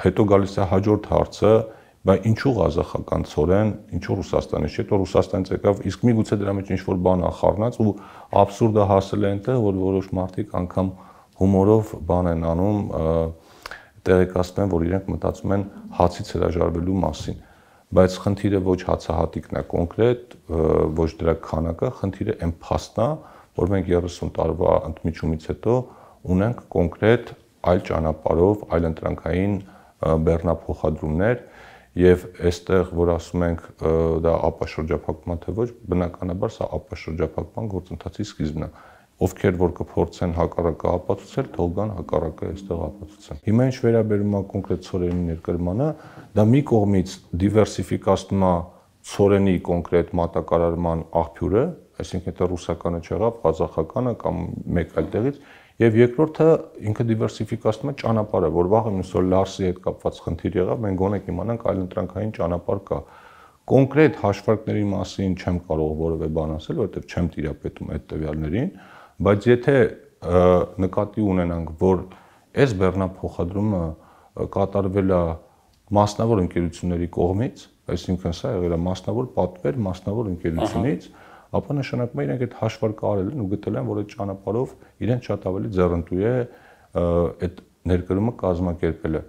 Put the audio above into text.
հետո գալիս է հաջորդ հարցը, բա ինչու ղազախական ցորեն, ինչու Ռուսաստանից, չէ՞ որ Ռուսաստանից եկավ, իսկ միգուցե դրա մեջ ինչ-որ բան ա խառնած ու աբսուրդը հասել է այնտեղ, որ որոշ մարդիկ անգամ հումորով բան են անում, տեղեկացնում են, որ իրենք մտածում են հացից հրաժարվելու մասին, բայց խնդիրը ոչ հացահատիկն է կոնկրետ, ոչ դրա քանակը, խնդիրը այն փաստն է, որ մենք 30 տարվա ընդմիջումից հետո ունենք կոնկրետ այլ ճանապարհով, այլ ընտրանքային բեռնափոխադրումներ եւ այստեղ որ ասում ենք դա ապաշրջափակման թե ոչ, բնականաբար սա ապաշրջափակման գործընթացի սկիզբն է, ովքեր որ կփորձեն հակառակը ապացուցել, թող գան հակառակը այստեղ ապացուցեն։ Հիմա ինչ վերաբերում է կոնկրետ ցորենի ներկրմանը, դա մի կողմից դիվերսիֆիկացնում է ցորենի կոնկրետ մատակարարման աղբյուրը, այսինքն դա ռուսականը չեղավ, ղազախականը կամ մեկ այլ տեղից, եւ երկրորդը ինքը դիվերսիֆիկացնում է ճանապարհը, որ վաղ մյուս օր Լարսի հետ կապված խնդիր եղավ, մենք գոնե կիմանանք այլ ընտրանքային ճանապարհ կա։ Կոնկրետ հաշվարկների մասին չեմ կարող որևէ բան ասել, որովհետեւ չեմ տիրապետում այդ տվյալներին, բայց եթե նկատի ունենանք, որ այս բեռնափոխադրումը կատարվել է մասնավոր ընկերությունների կողմից, այսինքն սա եղել է մասնավոր պատվեր մասնավոր ընկերությունից, ապա նշանակում է իրենք այդ հաշվարկը արել են ու գտել են, որ այդ ճանապարհով իրենց շատ ավելի ձեռնտու է այդ ներկրումը կազմակերպելը։